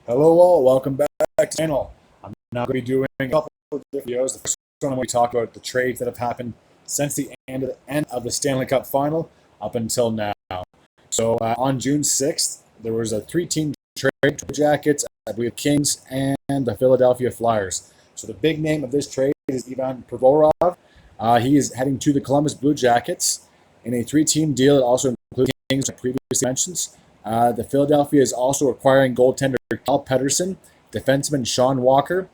Hello all, welcome back to the channel. I'm now going to be doing a couple of different videos. The first one I'm going to talk about the trades that have happened since the end of the Stanley Cup final up until now. So on June 6th, there was a three-team trade, Blue Jackets, I believe Kings, and the Philadelphia Flyers. So the big name of this trade is Ivan Provorov. He is heading to the Columbus Blue Jackets in a three-team deal that also includes Kings, like previously mentioned. The Philadelphia is also acquiring goaltender Cal Pedersen, defenseman Sean Walker,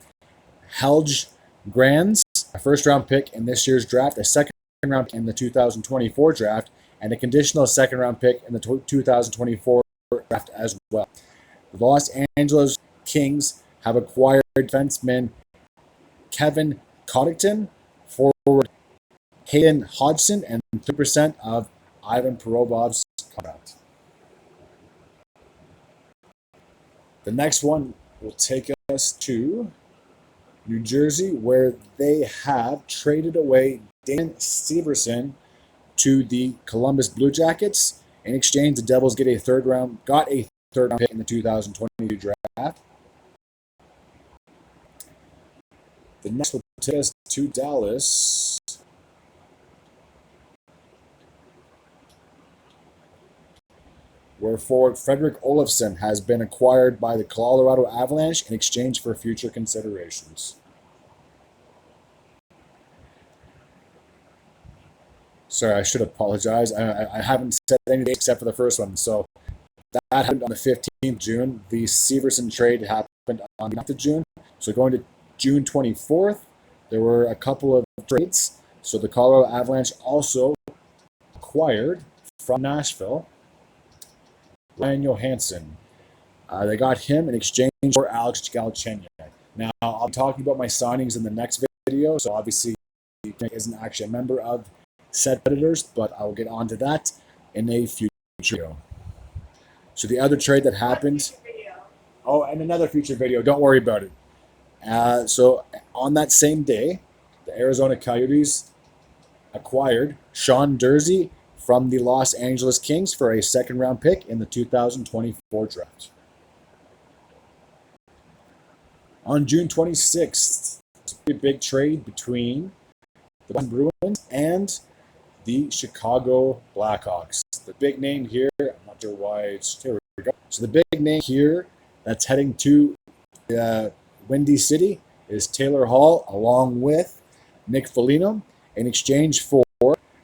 Helge Grans, a first-round pick in this year's draft, a second-round pick in the 2024 draft, and a conditional second-round pick in the 2024 draft as well. The Los Angeles Kings have acquired defenseman Kevin Coddington, forward Hayden Hodgson, and 3% of Ivan Provorov's contract. The next one will take us to New Jersey, where they have traded away Dan Severson to the Columbus Blue Jackets. In exchange, the Devils got a third round pick in the 2022 draft. The next will take us to Dallas, where forward Frederick Olofsson has been acquired by the Colorado Avalanche in exchange for future considerations. Sorry, I should apologize. I haven't said anything except for the first one. So that happened on the 15th of June. The Severson trade happened on the 9th of June. So going to June 24th, there were a couple of trades. So the Colorado Avalanche also acquired from Nashville Ryan Johansson. They got him in exchange for Alex Galchenyuk. Now, I'll be talking about my signings in the next video, so obviously he isn't actually a member of said Predators, but I'll get onto that in a future video. So the other trade that happened... Oh, and another future video. Don't worry about it. So on that same day, the Arizona Coyotes acquired Sean Durzi from the Los Angeles Kings for a second-round pick in the 2024 draft. On June 26th, a big trade between the Boston Bruins and the Chicago Blackhawks. The big name here, I'm not sure why it's... Here we go. So the big name here that's heading to Windy City is Taylor Hall, along with Nick Foligno, in exchange for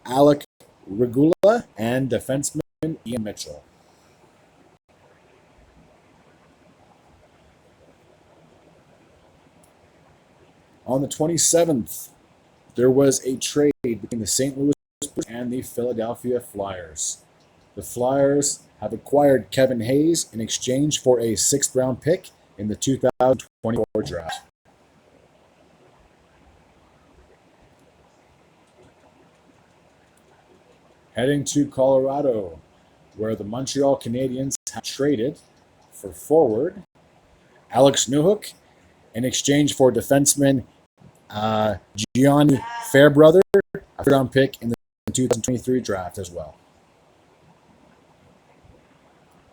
Alec Regula and defenseman Ian Mitchell. On the 27th, there was a trade between the St. Louis Blues and the Philadelphia Flyers. The Flyers have acquired Kevin Hayes in exchange for a sixth-round pick in the 2024 draft. Heading to Colorado, where the Montreal Canadiens have traded for forward Alex Newhook in exchange for defenseman Gianni Fairbrother, a third-round pick in the 2023 draft as well.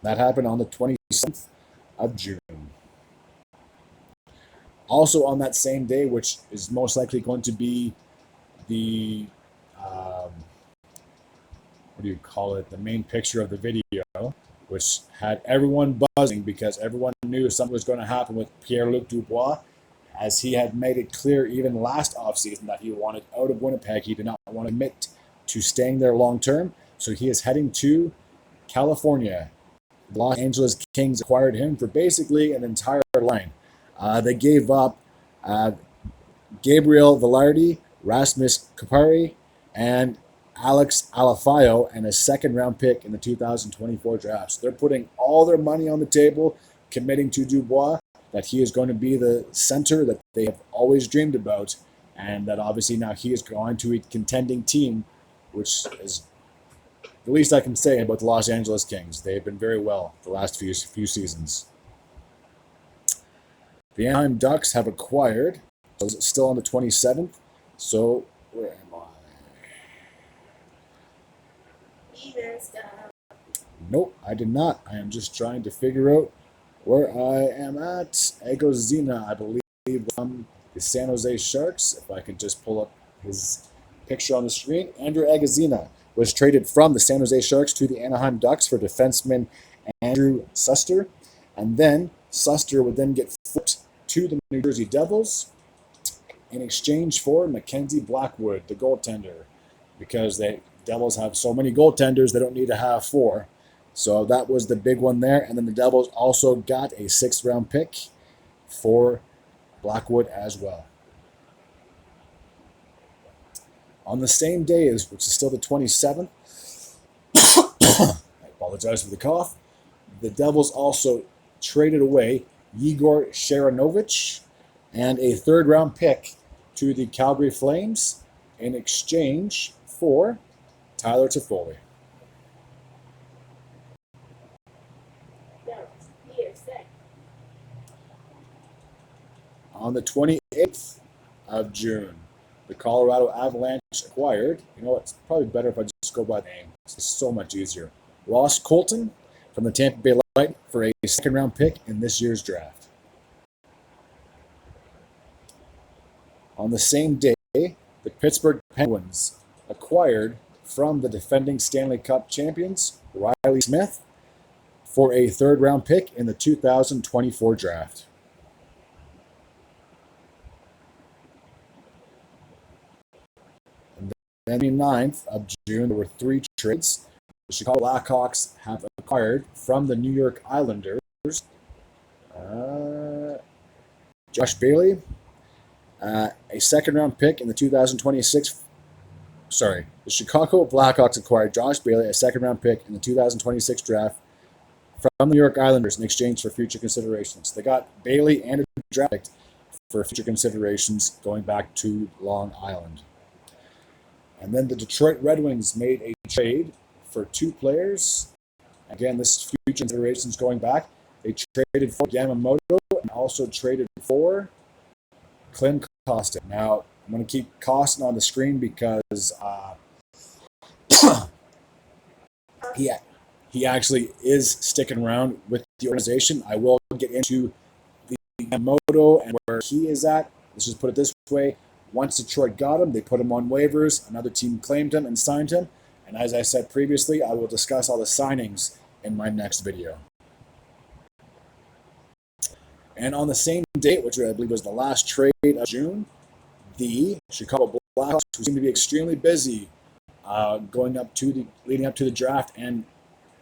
That happened on the 27th of June. Also on that same day, which is most likely going to be the what do you call it, the main picture of the video, which had everyone buzzing because everyone knew something was going to happen with Pierre-Luc Dubois, as he had made it clear even last offseason that he wanted out of Winnipeg. He did not want to admit to staying there long term, so he is heading to California. The Los Angeles Kings acquired him for basically an entire line. They gave up Gabriel Velarde, Rasmus Kupari, and Alex Alafayo, and a second-round pick in the 2024 draft. So they're putting all their money on the table, committing to Dubois, that he is going to be the center that they have always dreamed about, and that obviously now he is going to a contending team, which is the least I can say about the Los Angeles Kings. They have been very well the last few seasons. The Anaheim Ducks have acquired, so it's still on the 27th, so where am I? Nope, I did not. I am just trying to figure out Where I am at, Egozina, I believe, from the San Jose Sharks. If I could just pull up his picture on the screen. Andrew Egozina was traded from the San Jose Sharks to the Anaheim Ducks for defenseman Andrew Suster. And then Suster would then get flipped to the New Jersey Devils in exchange for MACKENZIE Blackwood, the goaltender, because the Devils have so many goaltenders, they don't need to have 4. So that was the big one there. And then the Devils also got a 6th-round pick for Blackwood as well. On the same day, which is still the 27th, I apologize for the cough, the Devils also traded away Yegor Sharangovich and a 3rd-round pick to the Calgary Flames in exchange for Tyler Toffoli. On the 28th of June, the Colorado Avalanche acquired, you know what, it's probably better if I just go by name. It's so much easier. Ross Colton from the Tampa Bay Lightning for a 2nd-round pick in this year's draft. On the same day, the Pittsburgh Penguins acquired from the defending Stanley Cup champions, Riley Smith, for a 3rd-round pick in the 2024 draft. And then the 9th of June, there were 3 trades. The Chicago Blackhawks have acquired from the New York Islanders Josh Bailey, a 2nd-round pick in the 2026. Sorry, the Chicago Blackhawks acquired Josh Bailey, a 2nd-round pick in the 2026 draft from the New York Islanders in exchange for future considerations. They got Bailey and a draft pick for future considerations going back to Long Island. And then the Detroit Red Wings made a trade for 2 players. Again, this is future considerations going back. They traded for Yamamoto and also traded for Klim Kostin. Now, I'm going to keep Kostin on the screen because he actually is sticking around with the organization. I will get into the Yamamoto and where he is at. Let's just put it this way. Once Detroit got him, they put him on waivers. Another team claimed him and signed him. And as I said previously, I will discuss all the signings in my next video. And on the same date, which I believe was the last trade of June, the Chicago Blackhawks, who seem to be extremely busy leading up to the draft and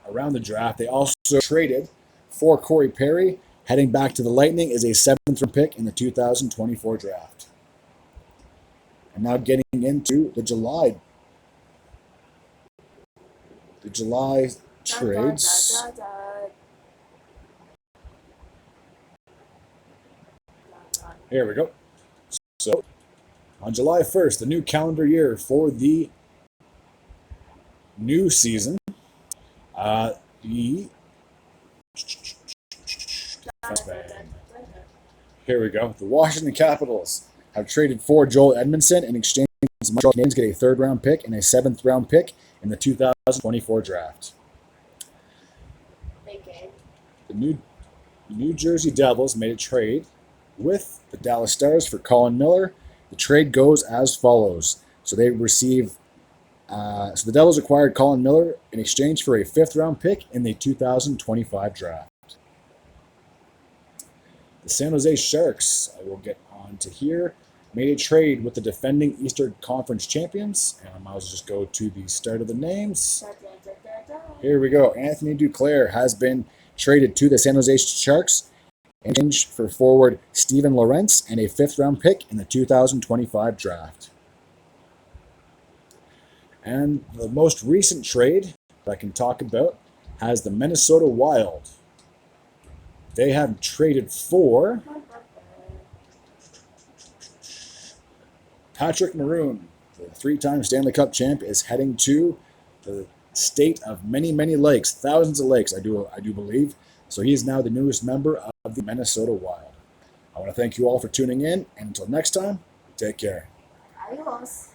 around the draft, they also traded for Corey Perry, heading back to the Lightning as a 7th-round pick in the 2024 draft. And now getting into the July trades. Here we go. So, on July 1st, the new calendar year for the new season, here we go. The Washington Capitals have traded for Joel Edmondson in exchange for the Montreal Canadiens get a 3rd-round pick and a 7th-round pick in the 2024 draft. The New Jersey Devils made a trade with the Dallas Stars for Colin Miller. The trade goes as follows. So they receive. So the Devils acquired Colin Miller in exchange for a 5th-round pick in the 2025 draft. The San Jose Sharks, I will get on to here, made a trade with the defending Eastern Conference champions. And I might as well just go to the start of the names. Here we go. Anthony Duclair has been traded to the San Jose Sharks in exchange for forward Steven Lorentz and a 5th-round pick in the 2025 draft. And the most recent trade that I can talk about has the Minnesota Wild. They have traded for Patrick Maroon, the 3-time Stanley Cup champ, is heading to the state of many, many lakes, thousands of lakes, I do believe. So he is now the newest member of the Minnesota Wild. I want to thank you all for tuning in, and until next time, take care. Adios.